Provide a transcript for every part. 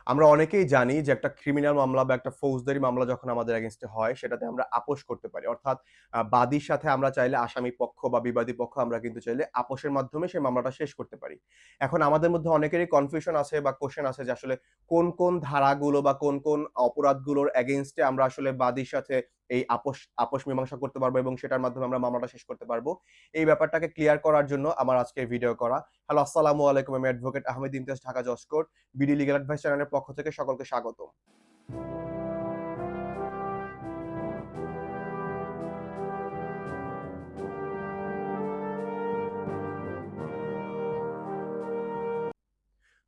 আমরা অনেকেই জানি যে একটা ক্রিমিনাল মামলা বা একটা ফৌজদারি মামলা যখন আমাদের এগেইনস্টে হয় সেটাতে আমরা আপোস করতে পারি। অর্থাৎ বাদীর সাথে আমরা চাইলে আসামি পক্ষ বা বিবাদী পক্ষ আমরা কিন্তু চাইলে আপোসের মাধ্যমে সেই মামলাটা শেষ করতে পারি। এখন আমাদের মধ্যে অনেকেরই কনফিউশন আছে বা কোয়েশ্চেন আছে যে আসলে কোন ধারাগুলো বা কোন অপরাধগুলোর এগেইনস্টে আমরা আসলে বাদীর সাথে এই আপোস মীমাংসা করতে পারবো এবং সেটার মাধ্যমে আমরা মামলাটা শেষ করতে পারবো। এই ব্যাপারটাকে ক্লিয়ার করার জন্য আমার আজকের ভিডিও করা। হ্যালো, আসসালামু আলাইকুম। আমি অ্যাডভোকেট আহমেদ ইমতিয়াজ, ঢাকা জজ কোর্ট। বিডি লিগ্যাল অ্যাডভাইস চ্যানেলের পক্ষ থেকে সকলকে স্বাগতম।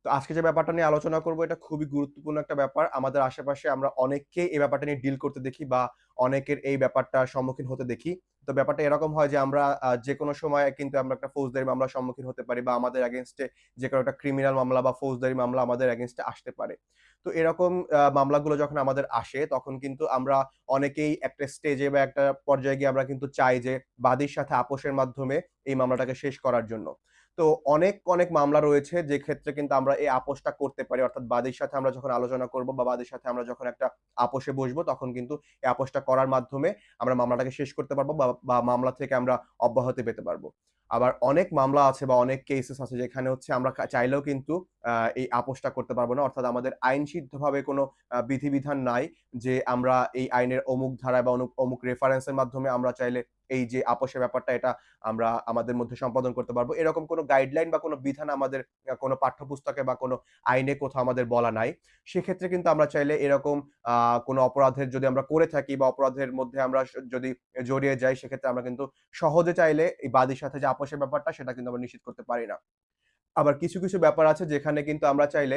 তো আজকে যে ব্যাপারটা নিয়ে আলোচনা করব এটা খুবই গুরুত্বপূর্ণ একটা ব্যাপার। আমাদের আশেপাশে আমরা অনেককেই এই ব্যাপারটা নিয়ে ডিল করতে দেখি বা অনেকের এই ব্যাপারটার সম্মুখীন হতে দেখি। তো ব্যাপারটা এরকম হয় যে আমরা যেকোনো সময় কিন্তু আমরা একটা ফৌজদারি মামলার সম্মুখীন হতে পারি বা আমাদের এগেইনস্ট এ যেকোনো একটা ক্রিমিনাল মামলা বা ফৌজদারি মামলা আমাদের এগেইনস্ট এ আসতে পারে। তো এরকম মামলাগুলো যখন আমাদের আসে তখন কিন্তু আমরা অনেকেই একটা স্টেজে বা একটা পর্যায়ে গিয়ে আমরা কিন্তু চাই যে বাদীর সাথে আপোসের মাধ্যমে এই মামলাটাকে শেষ করার জন্য। তো অনেক মামলা রয়েছে যে ক্ষেত্রে কিন্তু আমরা এই আপোসটা করতে পারি। অর্থাৎ বাদীর সাথে আমরা যখন আলোচনা করব বা বাদীর সাথে আমরা যখন একটা আপোসে বসবো তখন কিন্তু এই আপোসটা করার মাধ্যমে আমরা মামলাটাকে শেষ করতে পারবো বা মামলা থেকে আমরা অব্যাহতি পেতে পারবো। আবার অনেক মামলা আছে বা অনেক কেসেস আছে যেখানে হচ্ছে আমরা চাইলেও কিন্তু এই আপোসটা করতে পারবো না। অর্থাৎ আমাদের আইনসিদ্ধভাবে কোনো বিধিবিধান নাই যে আমরা এই আইনের অমুক ধারায় বা অমুক রেফারেন্স এর মাধ্যমে আমরা চাইলে এই যে আপোসের ব্যাপারটা এটা আমরা আমাদের মধ্যে সম্পাদন করতে পারবো। এরকম কোনো গাইডলাইন বা কোনো বিধান আমাদের কোনো পাঠ্যপুস্তকে বা কোনো আইনে কোথাও আমাদের বলা নাই। সেক্ষেত্রে কিন্তু আমরা চাইলে এরকম আ কোনো অপরাধের যদি আমরা করে থাকি বা অপরাধের মধ্যে আমরা যদি জড়িয়ে যাই সেক্ষেত্রে আমরা কিন্তু সহজে চাইলে এই বাদীর সাথে যে আপোসের ব্যাপারটা সেটা কিন্তু আমরা নিশ্চিত করতে পারি না। আবার কিছু ব্যাপার আছে যেখানে কিন্তু আমরা চাইলে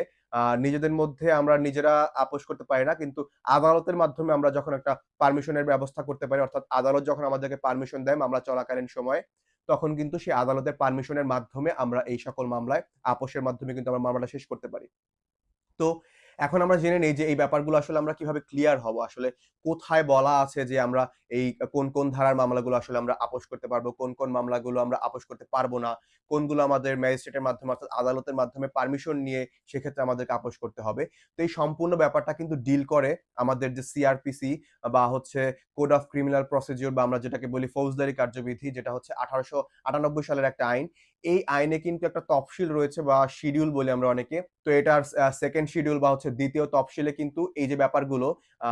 নিজেদের মধ্যে আমরা নিজেরা আপোস করতে পারি না। কিন্তু আদালতের মাধ্যমে আমরা যখন একটা পারমিশনের ব্যবস্থা করতে পারি, অর্থাৎ আদালত যখন আমাদেরকে পারমিশন দেয় মামলা চলাকালীন সময়ে, তখন কিন্তু সেই আদালতের পারমিশনের মাধ্যমে আমরা এই সকল মামলায় আপোসের মাধ্যমে কিন্তু আমরা মামলাটা শেষ করতে পারি। তো এখন আমরা জেনে নেই যে এই ব্যাপারগুলো আসলে আমরা কিভাবে ক্লিয়ার হব। আসলে কোথায় বলা আছে যে আমরা এই কোন ধারার মামলাগুলো আসলে আমরা আপোস করতে পারবো, কোন মামলাগুলো আমরা আপোস করতে পারবো না, কোনগুলো আমাদের ম্যাজিস্ট্রেটের মাধ্যমে অর্থাৎ আদালতের মাধ্যমে পারমিশন নিয়ে সেক্ষেত্রে আমাদেরকে আপোস করতে হবে। তো এই সম্পূর্ণ ব্যাপারটা কিন্তু ডিল করে আমাদের যে সিআরপিসি বা হচ্ছে কোড অফ ক্রিমিনাল প্রসিডিউর বা আমরা যেটাকে বলি ফৌজদারি কার্যবিধি, যেটা হচ্ছে ১৮৯৮ সালের একটা আইন। এই আইনে কিন্তু একটা তফসিল রয়েছে বা শিডিউল বলি আমরা অনেকে। তো এটার 2nd শিডিউল বা হচ্ছে ২য় তফসিলে কিন্তু এই যে ব্যাপারগুলো আ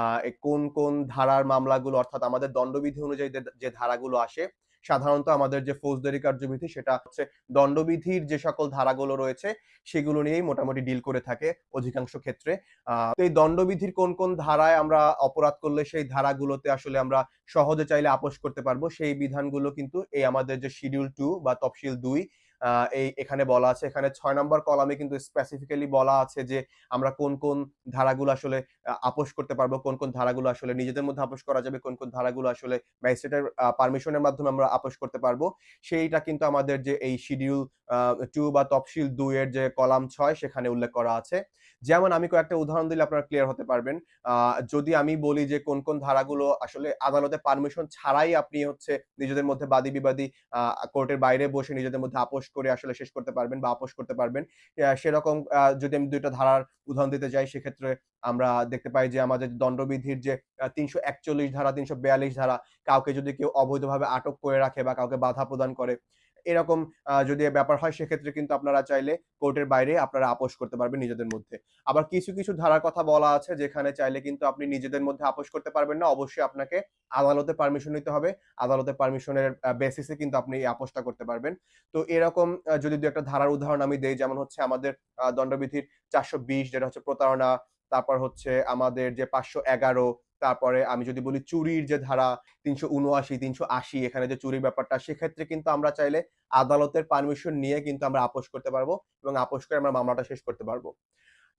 কোন ধারার মামলাগুলো অর্থাৎ আমাদের দণ্ডবিধি অনুযায়ী যে ধারাগুলো আসে, সাধারণত আমাদের যে ফৌজদারি কার্যবিধি সেটা হচ্ছে দণ্ডবিধির যে সকল ধারাগুলো রয়েছে সেগুলো নিয়েই মোটামুটি ডিল করে থাকে অধিকাংশ ক্ষেত্রে। তো এই দণ্ডবিধির কোন ধারায় আমরা অপরাধ করলে সেই ধারাগুলোতে আসলে আমরা সহজে চাইলে আপোস করতে পারবো সেই বিধানগুলো কিন্তু এই আমাদের যে শিডিউল 2 বা তফসিল ২ আ এখানে বলা আছে। এখানে ৬ নম্বর কলামে কিন্তু স্পেসিফিক্যালি বলা আছে যে আমরা কোন ধারাগুলো আসলে আপোস করতে পারবো, কোন ধারাগুলো আসলে নিজেদের মধ্যে আপোস করা যাবে, কোন ধারাগুলো আসলে ম্যাজিস্ট্রেটের পারমিশনের মাধ্যমে আমরা আপোস করতে পারবো। সেইটা কিন্তু আমাদের যে এই শিডিউল আ 2 বা তফসিল ২ এর যে কলাম ৬ সেখানে উল্লেখ করা আছে। যেমন আমি কয়েকটা উদাহরণ দিলে আপনারা ক্লিয়ার হতে পারবেন। আ যদি আমি বলি যে কোন ধারাগুলো আসলে আদালতের পারমিশন ছাড়াই আপনি হচ্ছে নিজেদের মধ্যে বাদী-বিবাদী আ কোর্টের বাইরে বসে নিজেদের মধ্যে আপোস করে আসলে শেষ করতে পারবেন বা আপোস করতে পারবেন। সেরকম যদি আমি ২ টা ধারার উদাহরণ দিতে যাই সেক্ষেত্রে আমরা দেখতে পাই যে আমাদের দণ্ডবিধির যে ৩৪১ ধারা, ৩৪২ ধারা, কাউকে যদি কেউ অবৈধভাবে আটক করে রাখে বা কাউকে বাধা প্রদান করে, এরকম যদি ব্যাপার হয় সেক্ষেত্রে কিন্তু আপনারা চাইলে কোর্টের বাইরে আপনারা আপোস করতে পারবেন নিজেদের মধ্যে। আবার কিছু ধারার কথা বলা আছে যেখানে চাইলে কিন্তু আপনি নিজেদের মধ্যে আপোস করতে পারবেন না। অবশ্যই আপনাকে আদালতের পারমিশন নিতে হবে। আদালতের পারমিশনের বেসিসে কিন্তু আপনি এই আপোসটা করতে পারবেন। তো এরকম যদি ২ একটা ধারার উদাহরণ আমি দেই, যেমন হচ্ছে আমাদের দণ্ডবিধির ৪২০ যেটা হচ্ছে প্রতারণা, তারপর হচ্ছে আমাদের যে ৫১১, তারপরে আমি যদি বলি চুরির যে ধারা ৩৭৯, ৩৮০, এখানে যে চুরির ব্যাপারটা সেক্ষেত্রে কিন্তু আমরা চাইলে আদালতের পারমিশন নিয়ে কিন্তু আমরা আপোস করতে পারবো এবং আপোস করে আমরা মামলাটা শেষ করতে পারবো।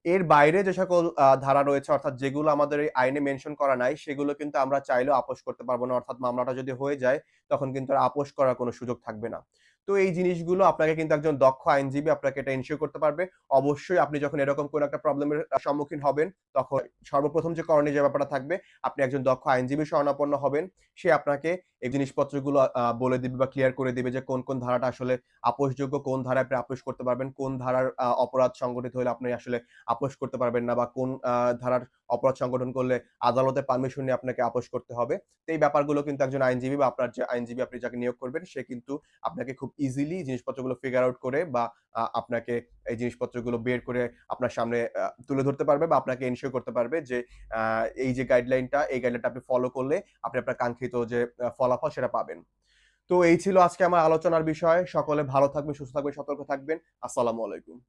এর বাইরে যে সকল ধারা রয়েছে অর্থাৎ যেগুলো আমাদের এই আইনে মেনশন করা নাই, সেগুলো কিন্তু আমরা চাইলেও আপোস করতে পারব না। অর্থাৎ মামলাটা যদি হয়ে যায়, তখন কিন্তু আর আপোস করার কোনো সুযোগ থাকবে না। তো এই জিনিসগুলো আপনাকে কিন্তু একজন দক্ষ আইনজীবী আপনাকে এটা এনশিওর করতে পারবে। অবশ্যই আপনি যখন এরকম কোনো একটা প্রবলেমের সম্মুখীন হবেন, তখন সর্বপ্রথম যে করণীয় যে ব্যাপারটা থাকবে, আপনি একজন দক্ষ আইনজীবীর শরণাপন্ন হবেন। সে আপনাকে এই জিনিসপত্রগুলো বলে দিবে বা ক্লিয়ার করে দিবে যে কোন ধারাটা আসলে আপোসযোগ্য, কোন ধারায় আপনি আপোস করতে পারবেন, কোন ধারার অপরাধ সংগঠিত হলে আপনি আসলে আপোস করতে পারবেন না বা কোন ধারার অপরাধ সংগঠন করলে আদালতের পারমিশন নিয়ে আপনাকে আপোস করতে হবে। তো এই ব্যাপারগুলো কিন্তু একজন আইনজীবী বা আপনার যে আইনজীবী আপনি যাকে নিয়োগ করবেন, সে কিন্তু আপনাকে খুব ইজিলি জিনিসপত্রগুলো ফিগার আউট করে বা আপনাকে এই জিনিসপত্রগুলো বের করে আপনার সামনে তুলে ধরতে পারবে বা আপনাকে এনশিওর করতে পারবে যে আ এই যে গাইডলাইনটা, এই গাইডলাইনটা আপনি ফলো করলে আপনি আপনার কাঙ্ক্ষিত যে ফলাফল সেটা পাবেন। তো এই ছিল আজকে আমার আলোচনার বিষয়। সকলে ভালো থাকবেন, সুস্থ থাকবেন, সতর্ক থাকবেন। আসসালামু আলাইকুম।